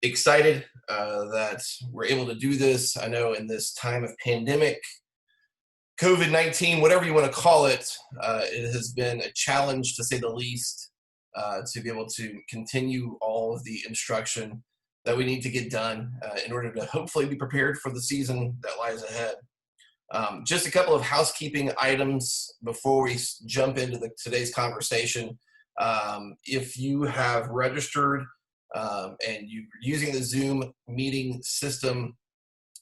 excited that we're able to do this. I know in this time of pandemic, COVID-19, whatever you want to call it, it has been a challenge to say the least to be able to continue all of the instruction that we need to get done in order to hopefully be prepared for the season that lies ahead. Just a couple of housekeeping items before we jump into today's conversation. If you have registered and you're using the Zoom meeting system,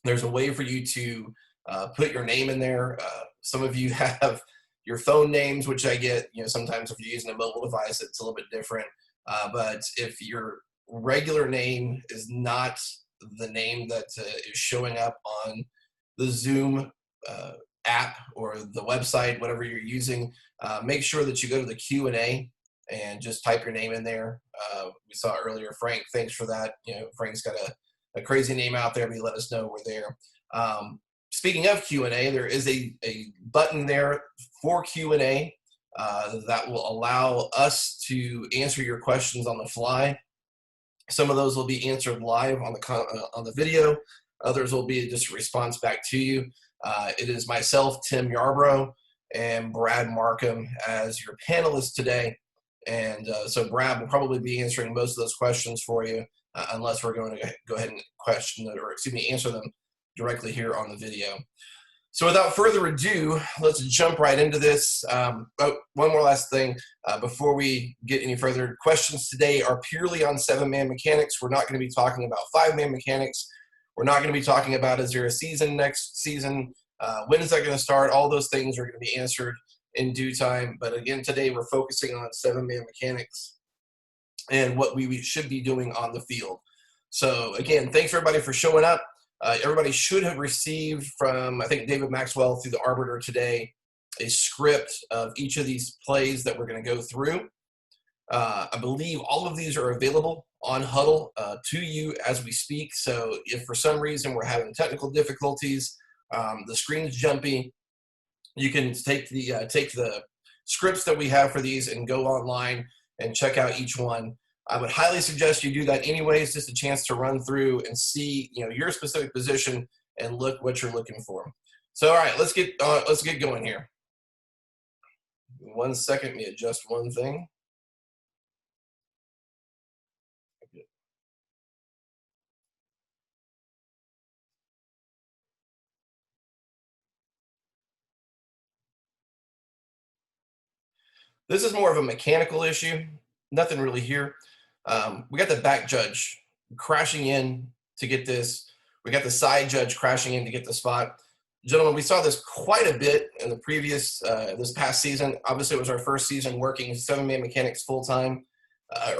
there's a way for you to put your name in there. Some of you have your phone names, which I get, sometimes if you're using a mobile device, it's a little bit different. But if your regular name is not the name that is showing up on the Zoom app or the website, whatever you're using, make sure that you go to the Q&A and just type your name in there. We saw earlier, Frank, thanks for that. Frank's got a crazy name out there, but he let us know we're there. Speaking of Q&A, there is a button there for Q&A that will allow us to answer your questions on the fly. Some of those will be answered live on the video. Others will be just a response back to you. It is myself, Tim Yarbrough, and Brad Markham as your panelists today. And so Brad will probably be answering most of those questions for you, unless we're going to go ahead and answer them directly here on the video. So without further ado, let's jump right into this. One more last thing before we get any further. Questions today are purely on 7-man mechanics. We're not going to be talking about 5-man mechanics. We're not going to be talking about, is there a season next season? When is that going to start? All those things are going to be answered in due time. But again, today we're focusing on 7-man mechanics and what we should be doing on the field. So again, thanks everybody for showing up. Everybody should have received from, I think, David Maxwell through the Arbiter today, a script of each of these plays that we're going to go through. I believe all of these are available on Hudl to you as we speak. So if for some reason we're having technical difficulties, the screen's jumpy, you can take the scripts that we have for these and go online and check out each one. I would highly suggest you do that anyways, just a chance to run through and see, your specific position and look what you're looking for. So, all right, let's get going here. 1 second, let me adjust one thing. This is more of a mechanical issue. Nothing really here. We got the back judge crashing in to get this. We got the side judge crashing in to get the spot. Gentlemen, we saw this quite a bit in the previous, this past season. Obviously, it was our first season working 7-man mechanics full-time.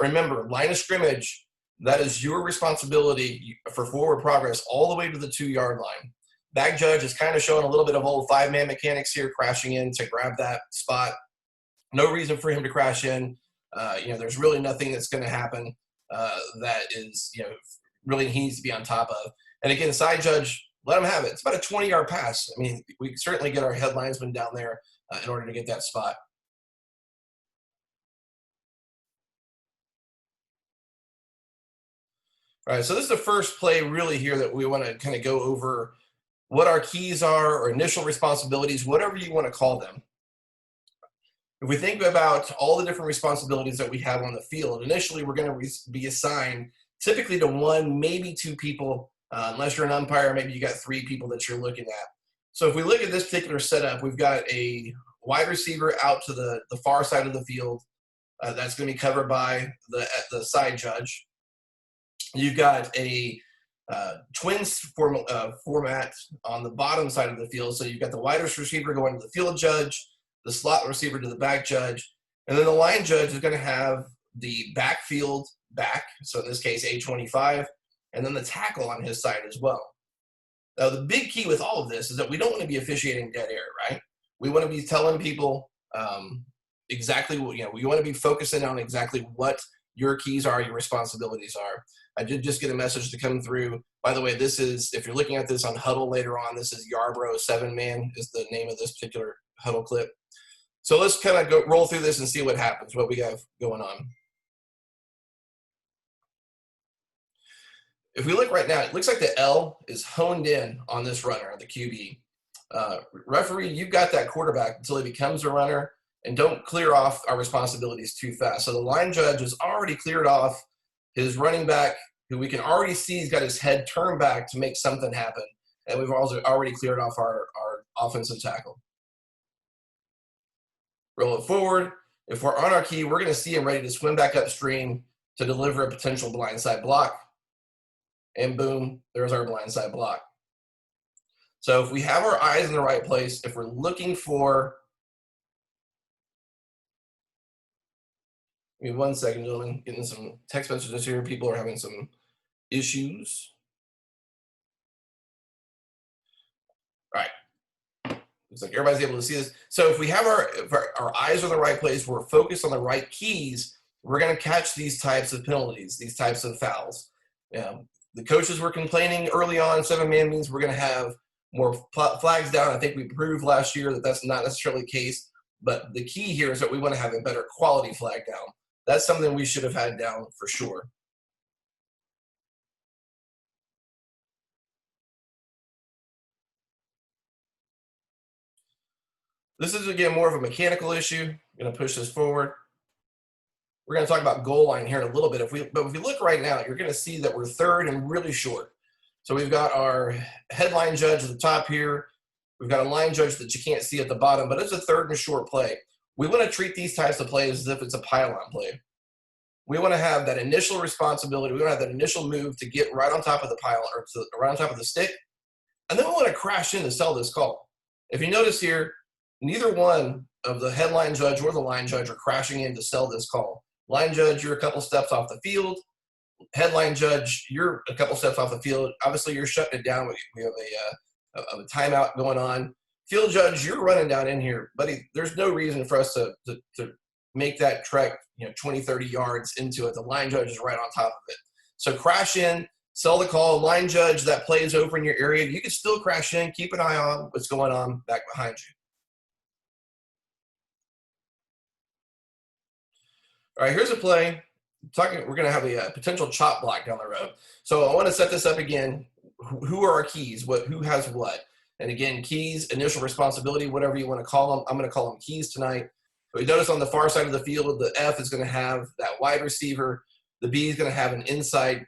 Remember, line of scrimmage, that is your responsibility for forward progress all the way to the 2-yard line. Back judge is kind of showing a little bit of old 5-man mechanics here, crashing in to grab that spot. No reason for him to crash in. There's really nothing that's going to happen that is, really he needs to be on top of. And again, the side judge, let him have it. It's about a 20-yard pass. I mean, we can certainly get our head linesman down there in order to get that spot. All right, so this is the first play really here that we want to kind of go over what our keys are or initial responsibilities, whatever you want to call them. If we think about all the different responsibilities that we have on the field, initially we're going to be assigned typically to 1, maybe 2 people. Unless you're an umpire, maybe you got 3 people that you're looking at. So if we look at this particular setup, we've got a wide receiver out to the far side of the field. That's going to be covered by the side judge. You've got a twins format on the bottom side of the field. So you've got the wide receiver going to the field judge, the slot receiver to the back judge, and then the line judge is going to have the backfield back, so in this case A25, and then the tackle on his side as well. Now the big key with all of this is that we don't want to be officiating dead air, right? We want to be telling people exactly what, we want to be focusing on exactly what your keys are, your responsibilities are. I did just get a message to come through. By the way, this is, if you're looking at this on Hudl later on, this is Yarbrough 7-man is the name of this particular Hudl clip. So let's kind of roll through this and see what happens, what we have going on. if we look right now, it looks like the L is honed in on this runner, the QB. Referee, you've got that quarterback until he becomes a runner, and don't clear off our responsibilities too fast. So the line judge has already cleared off his running back, who we can already see he's got his head turned back to make something happen. And we've also already cleared off our offensive tackle. Roll it forward. If we're on our key, we're going to see him ready to swim back upstream to deliver a potential blindside block. And boom, there's our blindside block. So if we have our eyes in the right place, if we're looking for, give me 1 second, gentlemen, getting some text messages here. People are having some issues. All right. Looks like everybody's able to see this. So if we have our eyes are in the right place, we're focused on the right keys, we're going to catch these types of penalties, these types of fouls. The coaches were complaining early on, 7-man means we're going to have more flags down. I think we proved last year that that's not necessarily the case. But the key here is that we want to have a better quality flag down. That's something we should have had down for sure. This is, again, more of a mechanical issue. I'm going to push this forward. We're going to talk about goal line here in a little bit. But if you look right now, you're going to see that we're third and really short. So we've got our headline judge at the top here. We've got a line judge that you can't see at the bottom, but it's a third and short play. We want to treat these types of plays as if it's a pylon play. We want to have that initial responsibility. We want to have that initial move to get right on top of the pylon, or right on top of the stick. And then we want to crash in to sell this call. If you notice here, neither one of the headline judge or the line judge are crashing in to sell this call. Line judge, you're a couple steps off the field. Headline judge, you're a couple steps off the field. Obviously, you're shutting it down. We have a timeout going on. Field judge, you're running down in here, buddy. There's no reason for us to make that trek, 20, 30 yards into it. The line judge is right on top of it. So crash in, sell the call. Line judge, that play is over in your area. You can still crash in. Keep an eye on what's going on back behind you. All right, here's a play. We're going to have a potential chop block down the road. So I want to set this up again. Who are our keys? Who has what? And again, keys, initial responsibility, whatever you want to call them. I'm going to call them keys tonight. But you notice on the far side of the field, the F is going to have that wide receiver. The B is going to have an inside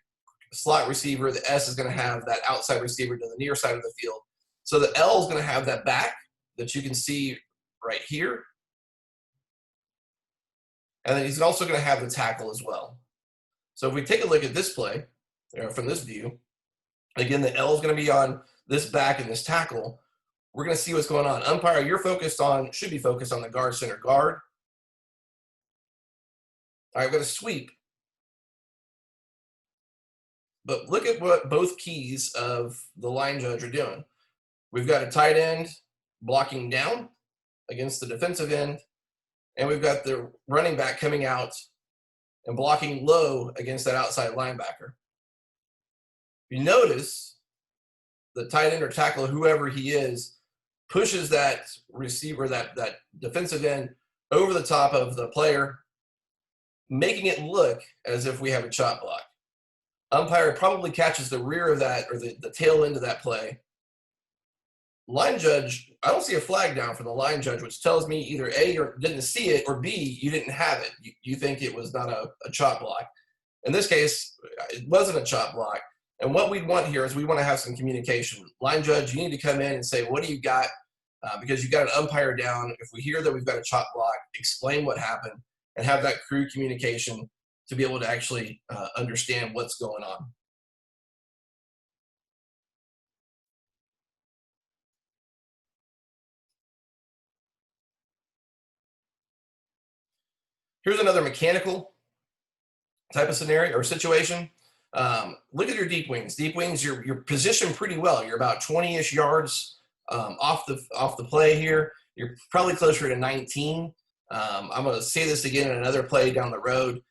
slot receiver. The S is going to have that outside receiver to the near side of the field. So the L is going to have that back that you can see right here. And then he's also going to have the tackle as well. So if we take a look at this play, from this view, again, the L is going to be on this back and this tackle. We're going to see what's going on. Umpire, should be focused on the guard center guard. All right, we're going to sweep. But look at what both keys of the line judge are doing. We've got a tight end blocking down against the defensive end. And we've got the running back coming out and blocking low against that outside linebacker. You notice the tight end or tackle, whoever he is, pushes that receiver, that defensive end over the top of the player, making it look as if we have a chop block. Umpire probably catches the rear of that, or the tail end of that play. Line judge, I don't see a flag down from the line judge, which tells me either A, you didn't see it, or B, you didn't have it. You think it was not a chop block. In this case, it wasn't a chop block. And what we want here is we want to have some communication. Line judge, you need to come in and say, what do you got? Because you've got an umpire down. If we hear that we've got a chop block, explain what happened and have that crew communication to be able to actually understand what's going on. Here's another mechanical type of scenario or situation. Look at your deep wings. Deep wings, you're positioned pretty well. You're about 20-ish yards off the play here. You're probably closer to 19. I'm going to say this again in another play down the road.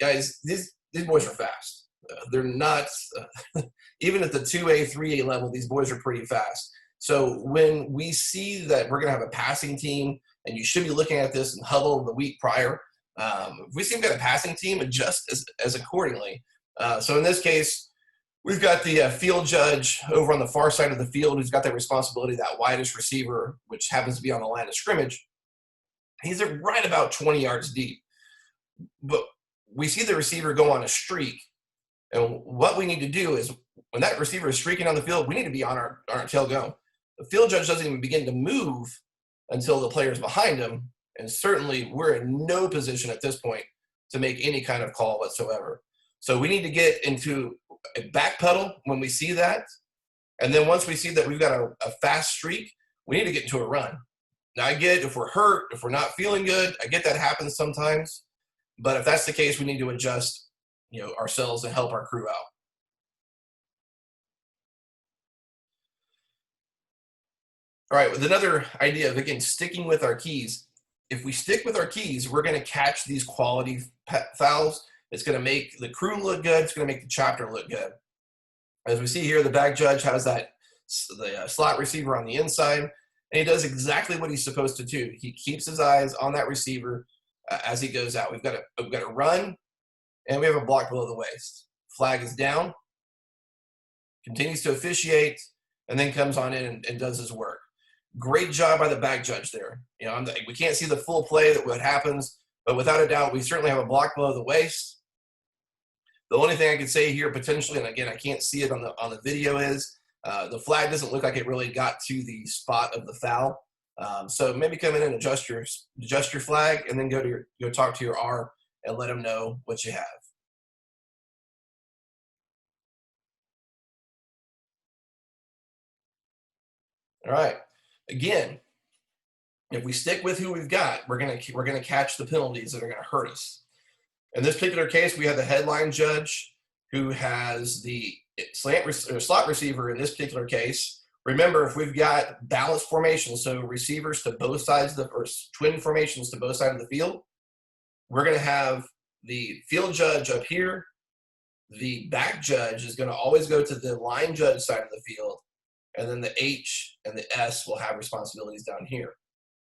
Guys, these boys are fast. They're not, even at the 2A, 3A level, these boys are pretty fast. So when we see that we're going to have a passing team, and you should be looking at this in Hudl the week prior, if we see we've got a passing team, adjust as accordingly. So in this case, We've got the field judge over on the far side of the field who's got that responsibility, that widest receiver, which happens to be on the line of scrimmage. He's right about 20 yards deep. But we see the receiver go on a streak. And what we need to do is when that receiver is streaking on the field, we need to be on our tail going. The field judge doesn't even begin to move until the player's behind him. And certainly we're in no position at this point to make any kind of call whatsoever. So we need to get into a back pedal when we see that. And then once we see that we've got a fast streak, we need to get into a run. Now I get if we're hurt, if we're not feeling good, I get that happens sometimes. But if that's the case, we need to adjust, ourselves and help our crew out. All right, with another idea of, again, sticking with our keys. If we stick with our keys, we're going to catch these quality fouls. It's going to make the crew look good. It's going to make the chapter look good. As we see here, the back judge has the slot receiver on the inside, and he does exactly what he's supposed to do. He keeps his eyes on that receiver as he goes out. We've got a run, and we have a block below the waist. Flag is down, continues to officiate, and then comes on in and does his work. Great job by the back judge there. We can't see the full play that what happens, but without a doubt, we certainly have a block below the waist. The only thing I could say here potentially, and again, I can't see it on the video, is the flag doesn't look like it really got to the spot of the foul. So maybe come in and adjust your flag, and then go talk to your R and let them know what you have. All right. Again, if we stick with who we've got, we're gonna catch the penalties that are gonna hurt us. In this particular case, we have the headline judge who has the slot receiver in this particular case. Remember, if we've got balanced formations, so receivers to both sides or twin formations to both sides of the field, we're going to have the field judge up here. The back judge is going to always go to the line judge side of the field, and then the H and the S will have responsibilities down here.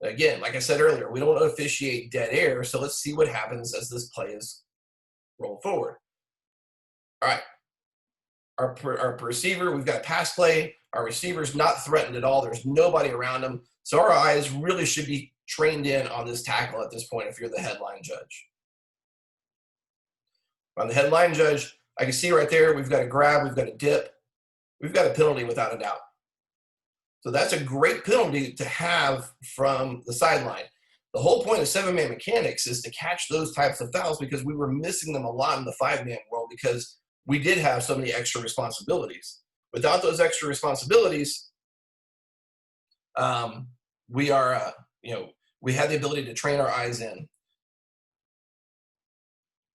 Again, like I said earlier, we don't want to officiate dead air, so let's see what happens as this play is rolled forward. All right. Our receiver, we've got pass play. Our receiver's not threatened at all. There's nobody around him. So our eyes really should be trained in on this tackle at this point if you're the headline judge. On the headline judge, I can see right there, we've got a grab, we've got a dip. We've got a penalty without a doubt. So that's a great penalty to have from the sideline. The whole point of seven-man mechanics is to catch those types of fouls because we were missing them a lot in the five-man world because we did have so many extra responsibilities. Without those extra responsibilities, we had the ability to train our eyes in.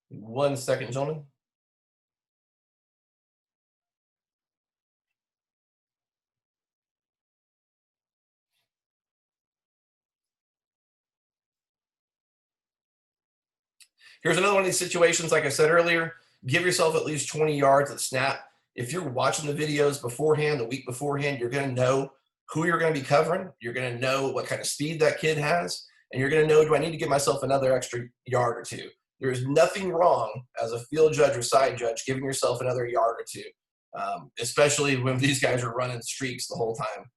1 second, gentlemen. Here's another one of these situations, like I said earlier, give yourself at least 20 yards at snap. If you're watching the videos beforehand, the week beforehand, you're going to know who you're going to be covering. You're going to know what kind of speed that kid has. And you're going to know, do I need to give myself another extra yard or two? There is nothing wrong as a field judge or side judge giving yourself another yard or two, especially when these guys are running streaks the whole time.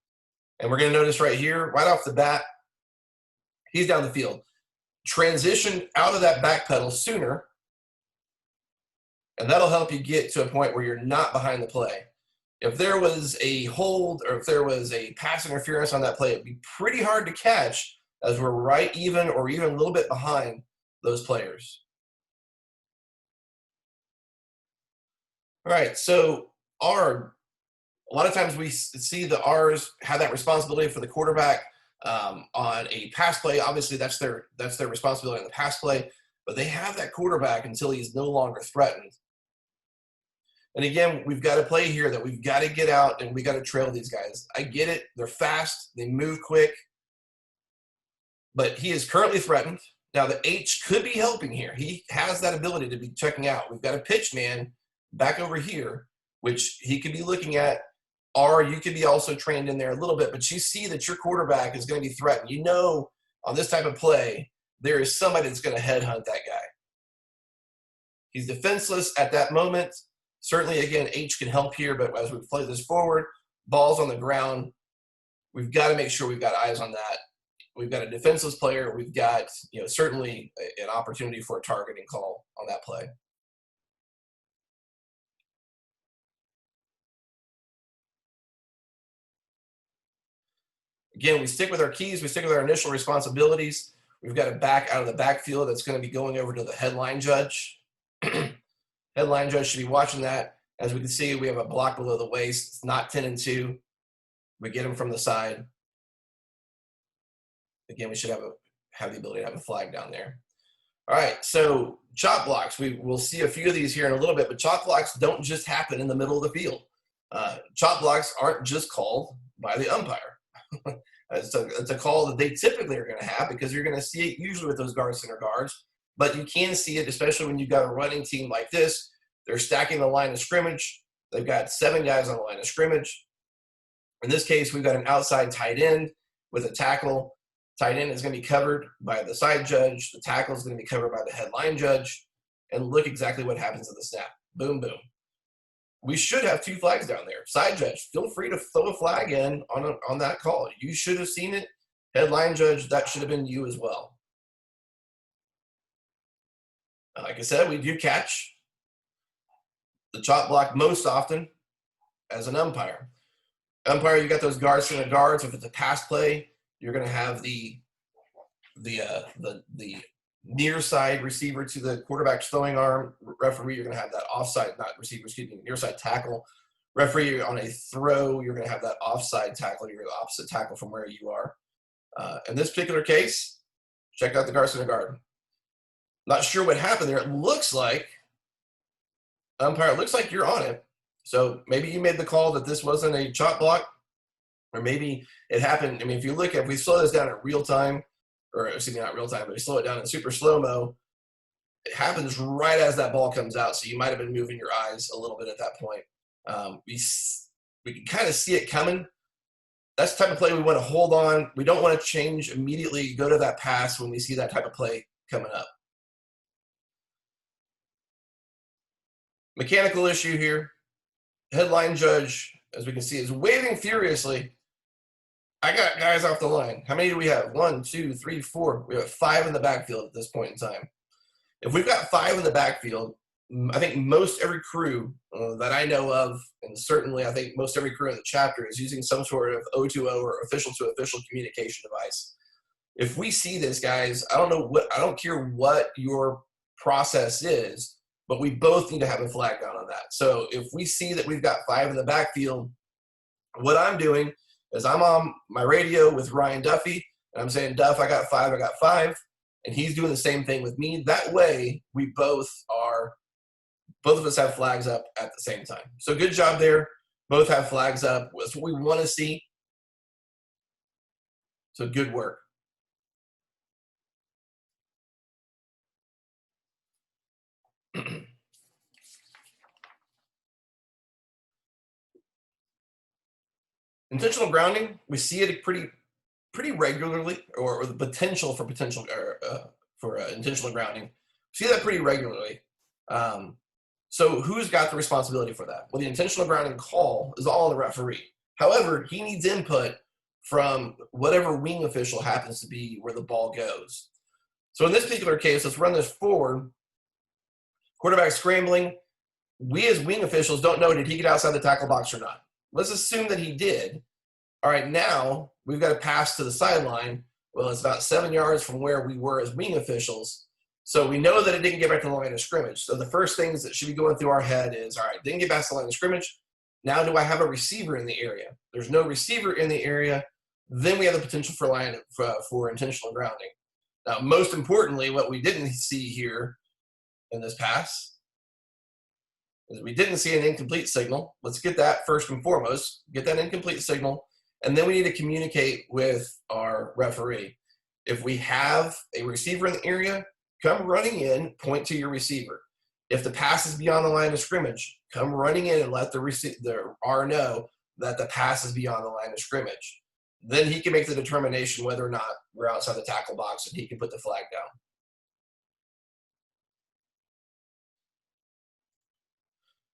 And we're going to notice right here, right off the bat, he's down the field. Transition out of that back pedal sooner, and that'll help you get to a point where you're not behind the play. If there was a hold or if there was a pass interference on that play, it'd be pretty hard to catch as we're right even or even a little bit behind those players. All right, so a lot of times we see the R's have that responsibility for the quarterback on a pass play. Obviously, that's their responsibility on the pass play, but they have that quarterback until he's no longer threatened. And again, we've got a play here that we've got to get out and we got to trail these guys. I get it. They're fast. They move quick. But he is currently threatened. Now, the H could be helping here. He has that ability to be checking out. We've got a pitch man back over here, which he could be looking at. Or you could be also trained in there a little bit. But you see that your quarterback is going to be threatened. You know, on this type of play, there is somebody that's going to headhunt that guy. He's defenseless at that moment. Certainly, again, H can help here, but as we play this forward, ball's on the ground, we've got to make sure we've got eyes on that. We've got a defenseless player. We've got, certainly an opportunity for a targeting call on that play. Again, we stick with our keys. We stick with our initial responsibilities. We've got a back out of the backfield that's going to be going over to the headline judge. Headline judge should be watching that. As we can see, we have a block below the waist. It's not 10-2. We get him from the side. Again, we should have the ability to have a flag down there. All right, so chop blocks. We'll see a few of these here in a little bit, but chop blocks don't just happen in the middle of the field. Chop blocks aren't just called by the umpire. It's a call that they typically are going to have because you're going to see it usually with those guard center guards, but you can see it, especially when you've got a running team like this. They're stacking the line of scrimmage. They've got 7 guys on the line of scrimmage. In this case, we've got an outside tight end with a tackle. Tight end is going to be covered by the side judge. The tackle is going to be covered by the headline judge. And look exactly what happens at the snap. Boom, boom. We should have 2 flags down there. Side judge, feel free to throw a flag in on that call. You should have seen it. Headline judge, that should have been you as well. Like I said, we do catch the chop block most often as an umpire. Umpire, you got those guards center guards. If it's a pass play, you're going to have the near side receiver to the quarterback's throwing arm. Referee, you're going to have that offside, not receiver, excuse me, near side tackle. Referee, on a throw, you're going to have that offside tackle. You're the opposite tackle from where you are. In this particular case, check out the guard center guard. Not sure what happened there. It looks like, umpire, it looks like you're on it. So maybe you made the call that this wasn't a chop block, or maybe it happened. I mean, if we slow this down at real time, or excuse me, not real time, but we slow it down in super slow-mo, it happens right as that ball comes out. So you might have been moving your eyes a little bit at that point. We can kind of see it coming. That's the type of play we want to hold on. We don't want to change immediately, go to that pass when we see that type of play coming up. Mechanical issue here. Headline judge, as we can see, is waving furiously. I got guys off the line. How many do we have? 1, 2, 3, 4. We have 5 in the backfield at this point in time. If we've got 5 in the backfield, I think most every crew that I know of, and certainly I think most every crew in the chapter, is using some sort of O2O or official-to-official communication device. If we see this, guys, I don't care what your process is, but we both need to have a flag down on that. So if we see that we've got 5 in the backfield, what I'm doing is I'm on my radio with Ryan Duffy, and I'm saying, Duff, I got 5, and he's doing the same thing with me. That way, we both of us have flags up at the same time. So good job there. Both have flags up. That's what we want to see. So good work. Intentional grounding, we see it pretty regularly, or the potential for intentional grounding. We see that pretty regularly. So who's got the responsibility for that? Well, the intentional grounding call is all on the referee. However, he needs input from whatever wing official happens to be where the ball goes. So in this particular case, let's run this forward. Quarterback scrambling. We as wing officials don't know, did he get outside the tackle box or not? Let's assume that he did. All right, now we've got to pass to the sideline. Well, it's about 7 yards from where we were as wing officials. So we know that it didn't get back to the line of scrimmage. So the first things that should be going through our head is, all right, didn't get back to the line of scrimmage. Now do I have a receiver in the area? There's no receiver in the area. Then we have the potential for intentional grounding. Now, most importantly, what we didn't see here in this pass is we didn't see an incomplete signal. Let's get that first and foremost, get that incomplete signal, and then we need to communicate with our referee. If we have a receiver in the area, come running in, point to your receiver. If the pass is beyond the line of scrimmage, come running in and let the R know that the pass is beyond the line of scrimmage. Then he can make the determination whether or not we're outside the tackle box, and he can put the flag down.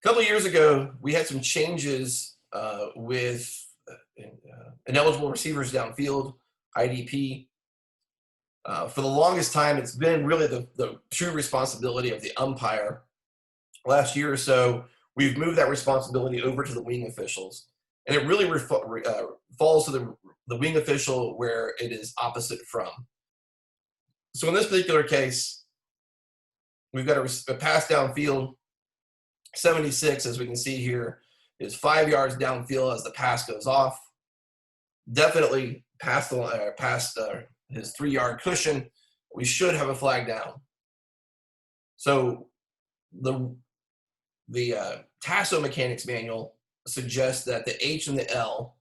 A couple of years ago, we had some changes with ineligible receivers downfield, IDP. For the longest time, it's been really the true responsibility of the umpire. Last year or so, we've moved that responsibility over to the wing officials. And it really falls to the wing official where it is opposite from. So in this particular case, we've got a pass downfield. 76, as we can see here, is 5 yards downfield as the pass goes off. Definitely past his 3-yard cushion. We should have a flag down. So the Tasso mechanics manual suggests that the H and the L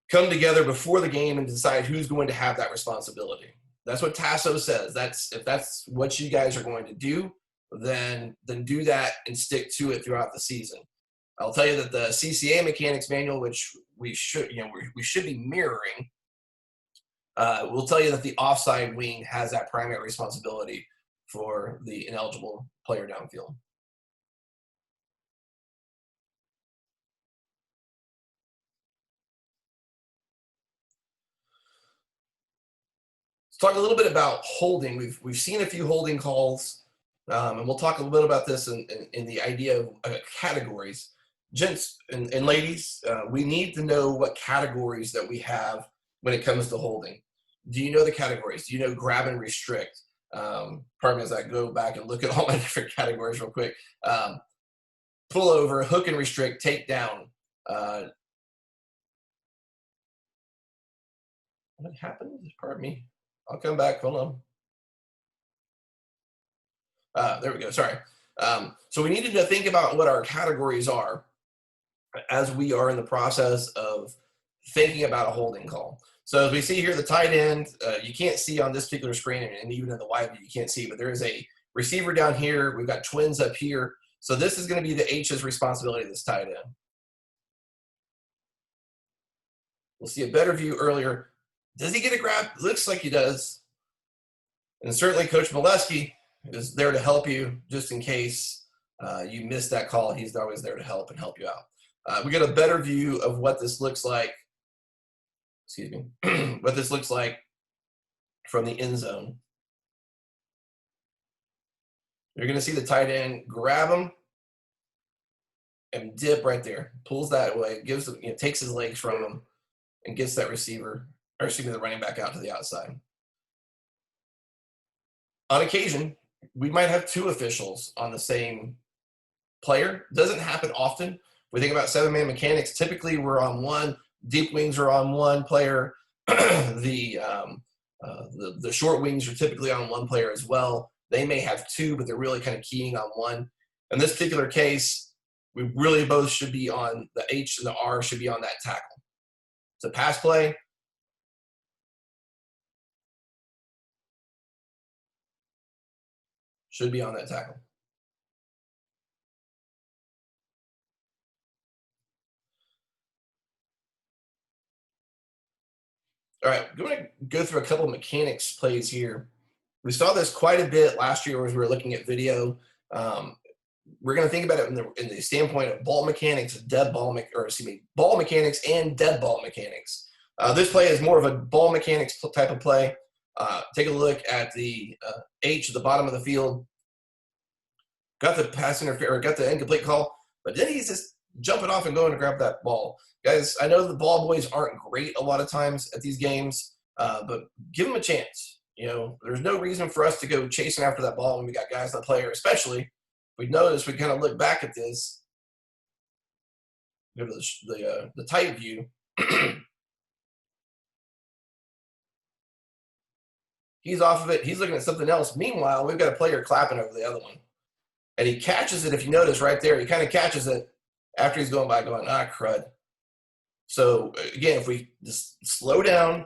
come together before the game and decide who's going to have that responsibility. That's what Tasso says. If that's what you guys are going to do, then do that and stick to it throughout the season. I'll tell you that the CCA mechanics manual, which we should be mirroring, will tell you that the offside wing has that primary responsibility for the ineligible player downfield. Let's talk a little bit about holding. We've seen a few holding calls. And we'll talk a little bit about this in the idea of categories. Gents and ladies, we need to know what categories that we have when it comes to holding. Do you know the categories? Do you know grab and restrict? Pardon me as I go back and look at all my different categories real quick. Pull over, hook and restrict, take down. What happened? Pardon me. I'll come back. Hold on. There we go. Sorry. So we needed to think about what our categories are as we are in the process of thinking about a holding call. So as we see here, the tight end, you can't see on this particular screen, and even in the wide view, you can't see, but there is a receiver down here. We've got twins up here. So this is going to be the H's responsibility of this tight end. We'll see a better view earlier. Does he get a grab? Looks like he does. And certainly Coach Molesky is there to help you just in case you missed that call. He's always there to help you out. We get a better view of what this looks like. Excuse me. What this looks like from the end zone. You're going to see the tight end grab him and dip right there. Pulls that way, gives him, takes his legs from him, and gets that receiver, or excuse me, the running back out to the outside. On occasion, we might have two officials on the same player. Doesn't happen often. We think about 7-man mechanics. Typically, we're on one. Deep wings are on one player. The short wings are typically on one player as well. They may have two, but they're really kind of keying on one. In this particular case, we really both should be on the H and the R should be on that tackle. It's a pass play. Should be on that tackle. All right, I'm going to go through a couple of mechanics plays here. We saw this quite a bit last year as we were looking at video. We're going to think about it in the standpoint of ball mechanics, ball mechanics and dead ball mechanics. This play is more of a ball mechanics type of play. Take a look at the H at the bottom of the field. Got the pass interference, got the incomplete call, but then he's just jumping off and going to grab that ball. Guys, I know the ball boys aren't great a lot of times at these games, but give them a chance. There's no reason for us to go chasing after that ball when we got guys on the player, especially we notice we kind of look back at this. Go to the tight view. He's off of it. He's looking at something else. Meanwhile, we've got a player clapping over the other one. And he catches it, if you notice right there, he kind of catches it after he's going by going, crud. So, again, if we just slow down,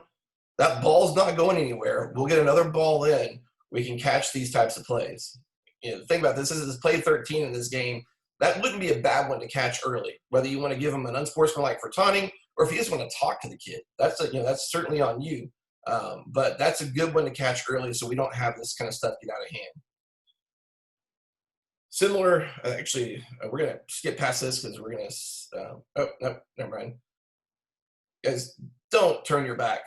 that ball's not going anywhere. We'll get another ball in. We can catch these types of plays. Think about this. This is play 13 in this game. That wouldn't be a bad one to catch early, whether you want to give him an unsportsmanlike for taunting or if you just want to talk to the kid. That's certainly on you. But that's a good one to catch early so we don't have this kind of stuff get out of hand. Similar, actually, we're going to skip past this because we're going to, oh, no, never mind. Guys, don't turn your back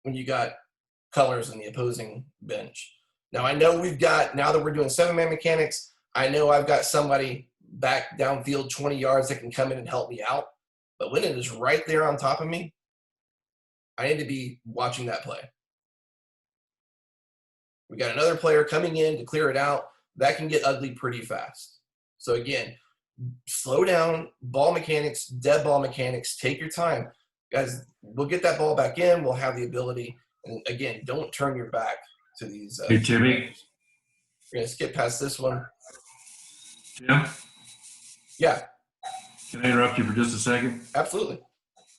when you got colors in the opposing bench. Now, I know now that we're doing 7-man mechanics, I know I've got somebody back downfield 20 yards that can come in and help me out. But when it is right there on top of me, I need to be watching that play. We got another player coming in to clear it out. That can get ugly pretty fast. So again, slow down, ball mechanics, dead ball mechanics, take your time. Guys, we'll get that ball back in. We'll have the ability. And again, don't turn your back to these. Hey, Timmy. We're going to skip past this one. Tim? Yeah. Can I interrupt you for just a second? Absolutely.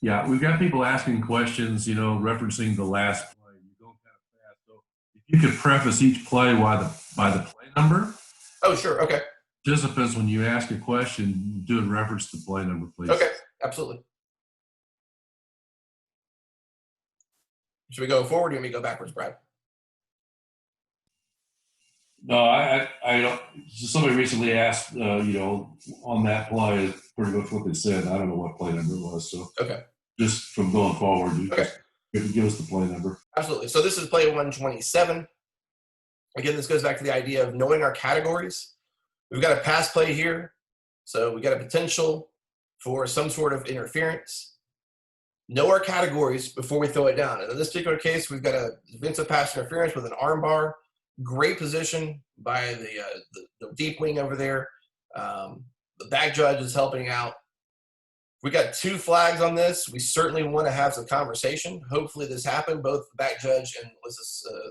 Yeah, we've got people asking questions, referencing the last play. You go kind of fast. So if you could preface each play by the play number. Oh, sure. Okay. Participants, when you ask a question, do it in reference to play number, please. Okay. Absolutely. Should we go forward or do we go backwards, Brad? No, I don't. Somebody recently asked, on that play, pretty much what they said. I don't know what play number it was. So okay, just from going forward, you okay, can give us the play number. Absolutely. So this is play 127. Again, this goes back to the idea of knowing our categories. We've got a pass play here, so we got a potential for some sort of interference. Know our categories before we throw it down. And in this particular case, we've got a defensive pass interference with an arm bar. Great position by the deep wing over there. The back judge is helping out. We got 2 flags on this. We certainly want to have some conversation. Hopefully this happened. Both the back judge and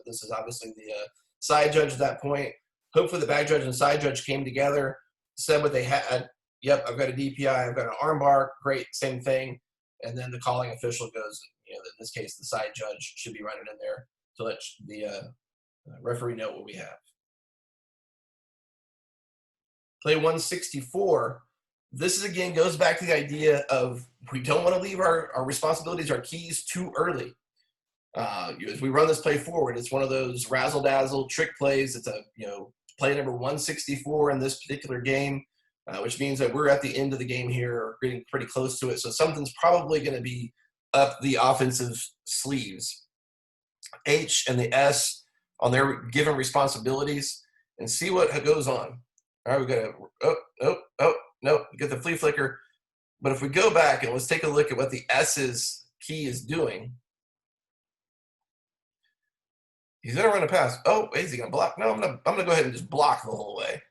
this is obviously the side judge at that point. Hopefully the back judge and side judge came together, said what they had. Yep, I've got a DPI. I've got an arm bar. Great, same thing. And then the calling official goes, in this case, the side judge should be running in there to let the referee know what we have. Play 164. This is, again, goes back to the idea of we don't want to leave our responsibilities, our keys too early. As we run this play forward, it's one of those razzle-dazzle trick plays. It's play number 164 in this particular game, which means that we're at the end of the game here or getting pretty close to it. So something's probably going to be up the offensive sleeves. H and the S on their given responsibilities and see what goes on. All right, we got to, no, get the flea flicker. But if we go back and let's take a look at what the S's key is doing. He's going to run a pass. Oh, is he going to block? No, I'm going to go ahead and just block the whole way.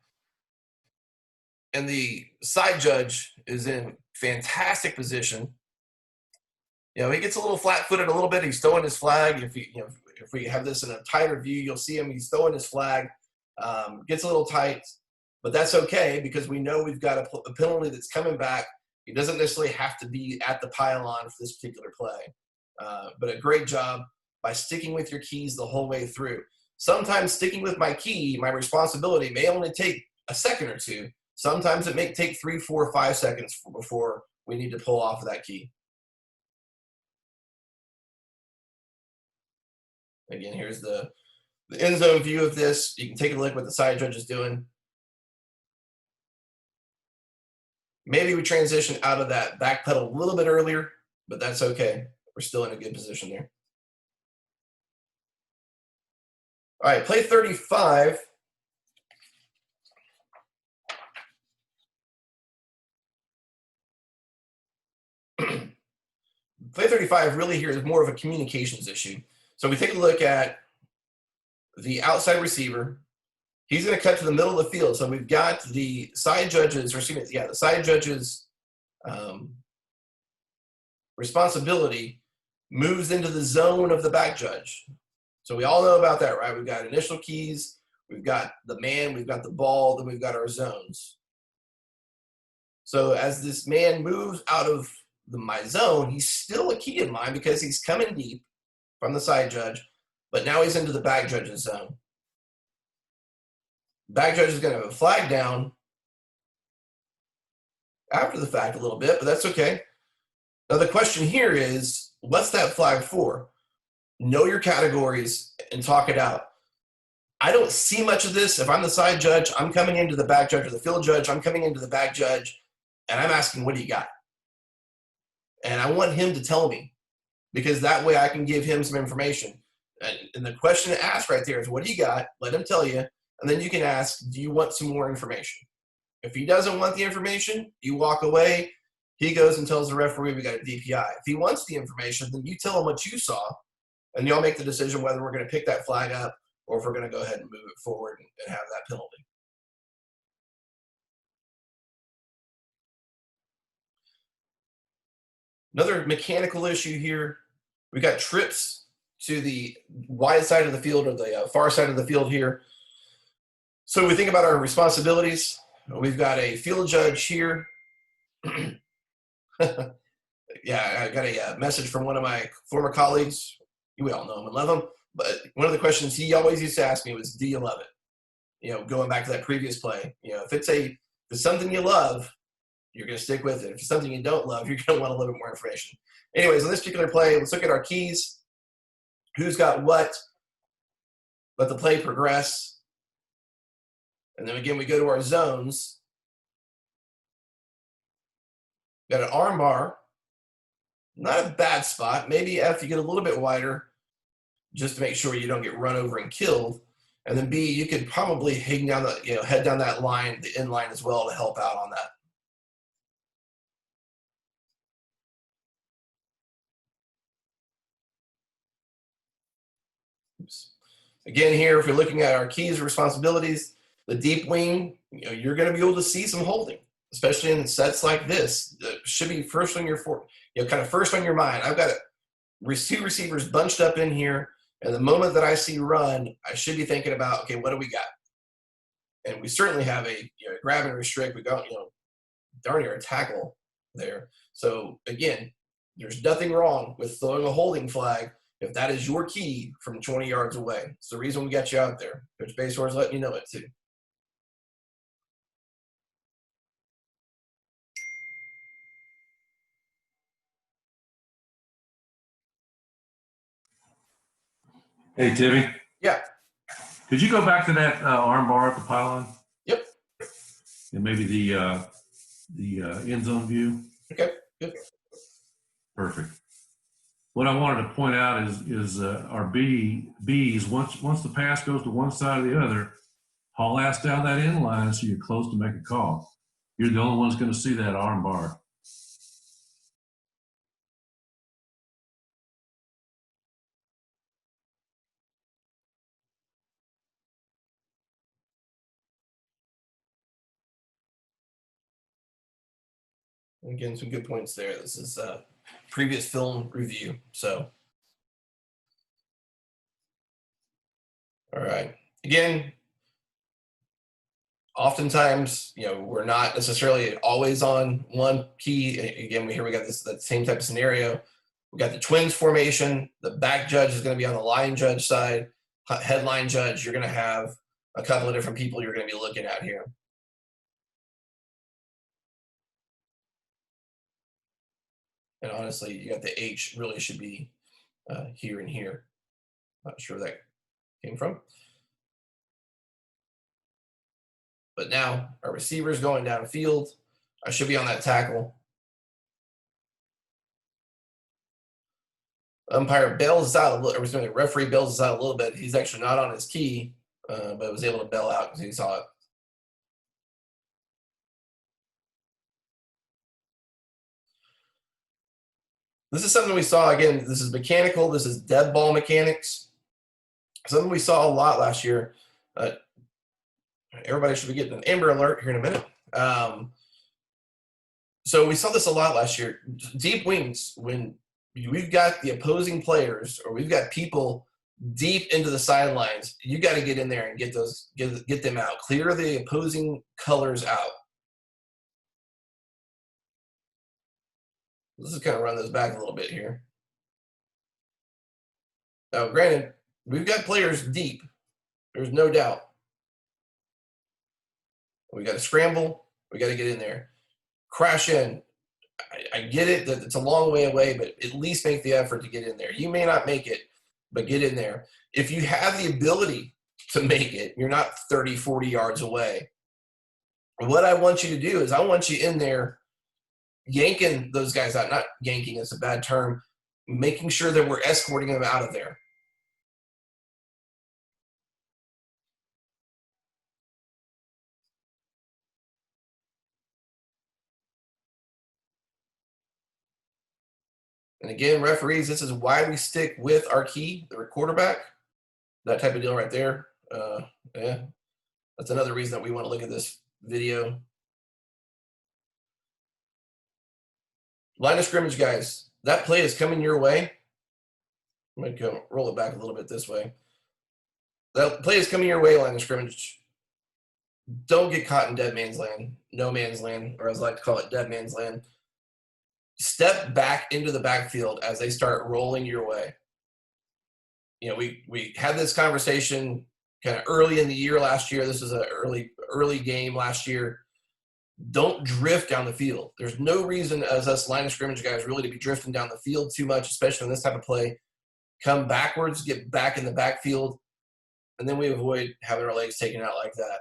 And the side judge is in fantastic position. He gets a little flat-footed a little bit. He's throwing his flag. If we have this in a tighter view, you'll see him. He's throwing his flag. Gets a little tight, but that's okay because we know we've got a penalty that's coming back. He doesn't necessarily have to be at the pylon for this particular play. But a great job by sticking with your keys the whole way through. Sometimes sticking with my key, my responsibility, may only take a second or two. Sometimes it may take 3, 4, 5 seconds before we need to pull off of that key. Again, here's the end zone view of this. You can take a look at what the side judge is doing. Maybe we transition out of that back pedal a little bit earlier, but that's okay. We're still in a good position there. All right, play 35. Play 35 really here is more of a communications issue. So we take a look at the outside receiver. He's going to cut to the middle of the field. So we've got the side judges, the side judges' responsibility moves into the zone of the back judge. So we all know about that, right? We've got initial keys, we've got the man, we've got the ball, then we've got our zones. So as this man moves out of my zone, he's still a key of mine because he's coming deep from the side judge, but now he's into the back judge's zone. Back judge is going to have a flag down after the fact a little bit, but that's okay. Now the question here is, what's that flag for? Know your categories and talk it out. I don't see much of this. If I'm the side judge, I'm coming into the back judge, or the field judge, I'm coming into the back judge, and I'm asking, what do you got? And I want him to tell me, because that way I can give him some information. And the question to ask right there is, what do you got? Let him tell you. And then you can ask, do you want some more information? If he doesn't want the information, you walk away. He goes and tells the referee we got a DPI. If he wants the information, then you tell him what you saw, and y'all make the decision whether we're going to pick that flag up or if we're going to go ahead and move it forward and have that penalty. Another mechanical issue here, we got trips to the wide side of the field, or the far side of the field here. So we think about our responsibilities. We've got a field judge here. Yeah, I got a message from one of my former colleagues. We all know him and love him. But one of the questions he always used to ask me was, do you love it? You know, going back to that previous play. You know, if it's something you love, you're going to stick with it. If it's something you don't love, you're going to want a little bit more information. Anyways, on this particular play, let's look at our keys. Who's got what? Let the play progress. And then again, we go to our zones. Got an arm bar. Not a bad spot. Maybe if you get a little bit wider, just to make sure you don't get run over and killed. And then B, you could probably head down that line, the in line as well, to help out on that. Oops. Again, here, if you're looking at our keys and responsibilities, the deep wing, you're going to be able to see some holding, especially in sets like this. It should be first on your kind of first on your mind. I've got two receivers bunched up in here, and the moment that I see run, I should be thinking about, okay, what do we got? And we certainly have a grab and restrict. We got darn near a tackle there. So again, there's nothing wrong with throwing a holding flag if that is your key from 20 yards away. It's the reason we got you out there. Coach Basor's letting you know it too. Hey, Timmy. Yeah. Could you go back to that arm bar at the pylon? Yep. And maybe the end zone view? Okay, good. Perfect. What I wanted to point out is our Bs, once the pass goes to one side or the other, haul ass down that end line so you're close to make a call. You're the only one that's going to see that arm bar. Again, some good points there. This is previous film review. So, all right. Again, oftentimes, we're not necessarily always on one key. Again, we got that same type of scenario. We got the twins formation. The back judge is going to be on the line judge side. Headline judge, you're going to have a couple of different people you're going to be looking at here. And honestly, you got the H really should be here and here. Not sure where that came from. But now our receiver's going downfield. I should be on that tackle. Umpire bails us out a little, or the referee bails us out a little bit. He's actually not on his key, but was able to bail out because he saw it. This is something we saw, again, this is mechanical. This is dead ball mechanics. Something we saw a lot last year. Everybody should be getting an Amber Alert here in a minute. So we saw this a lot last year. Deep wings, when we've got the opposing players or we've got people deep into the sidelines, you got to get in there and get them out. Clear the opposing colors out. Let's just kind of run this back a little bit here. Now, granted, we've got players deep. There's no doubt. We got to scramble. We got to get in there. Crash in. I get it that it's a long way away, but at least make the effort to get in there. You may not make it, but get in there. If you have the ability to make it. You're not 30, 40 yards away. What I want you to do is I want you in there yanking those guys out. Not yanking, it's a bad term. Making sure that we're escorting them out of there. And again, referees, this is why we stick with our key, the quarterback, that type of deal right there. Yeah, that's another reason that we want to look at this video. Line of scrimmage, guys. That play is coming your way. I'm going to roll it back a little bit this way. That play is coming your way, line of scrimmage. Don't get caught in dead man's land, no man's land, or as I like to call it, dead man's land. Step back into the backfield as they start rolling your way. You know, we had this conversation kind of early in the year last year. This is an early game last year. Don't drift down the field. There's no reason as us line of scrimmage guys really to be drifting down the field too much, especially in this type of play. Come backwards, get back in the backfield, and then we avoid having our legs taken out like that.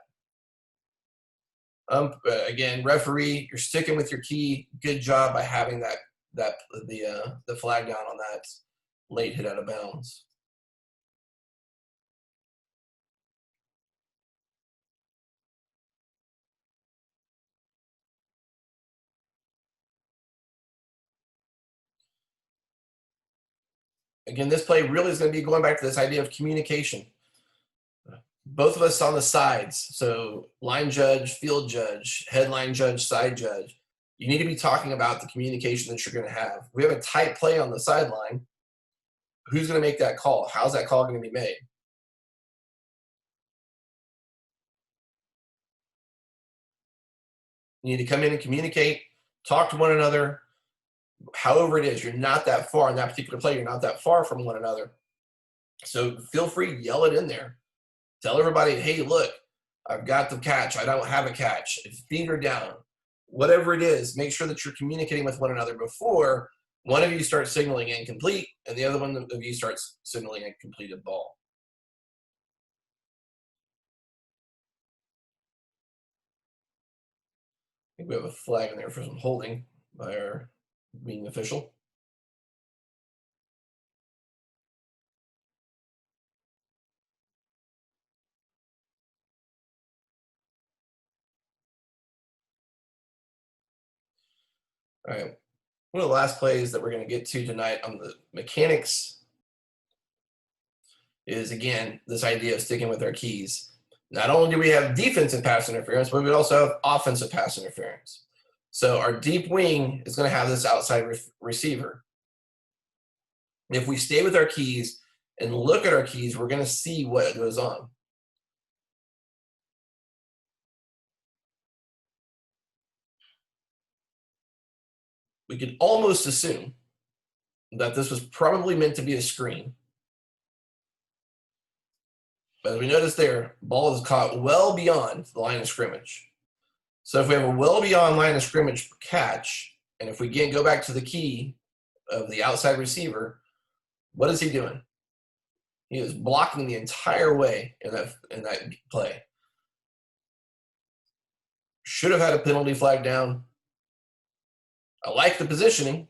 Again, referee, you're sticking with your key. Good job by having the flag down on that late hit out of bounds. Again, this play really is going to be going back to this idea of communication. Both of us on the sides, so line judge, field judge, headline judge, side judge. You need to be talking about the communication that you're going to have. We have a tight play on the sideline. Who's going to make that call? How's that call going to be made? You need to come in and communicate, talk to one another. However it is, you're not that far in that particular play. You're not that far from one another. So feel free, yell it in there. Tell everybody, hey, look, I've got the catch. I don't have a catch. Feet are down. Whatever it is, make sure that you're communicating with one another before one of you starts signaling incomplete and the other one of you starts signaling a completed ball. I think we have a flag in there for some holding by our meeting official. All right. One of the last plays that we're going to get to tonight on the mechanics is, again, this idea of sticking with our keys. Not only do we have defensive pass interference, but we also have offensive pass interference. So our deep wing is going to have this outside receiver. If we stay with our keys and look at our keys, we're going to see what goes on. We could almost assume that this was probably meant to be a screen. But as we notice there, ball is caught well beyond the line of scrimmage. So if we have a well beyond line of scrimmage catch, and if we again go back to the key of the outside receiver, what is he doing? He is blocking the entire way in that play. Should have had a penalty flag down. I like the positioning,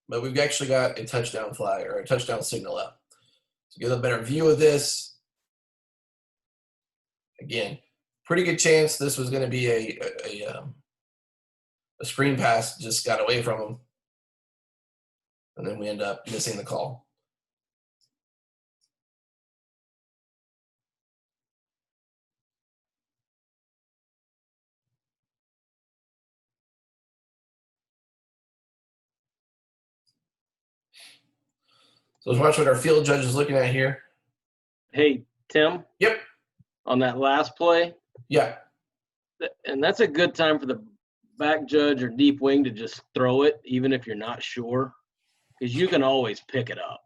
but we've actually got a touchdown flag or a touchdown signal up. So get a better view of this. Again, pretty good chance this was going to be a screen pass, just got away from him. And then we end up missing the call. So let's watch what our field judge is looking at here. Hey, Tim. Yep. On that last play. Yeah. And that's a good time for the back judge or deep wing to just throw it, even if you're not sure, because you can always pick it up.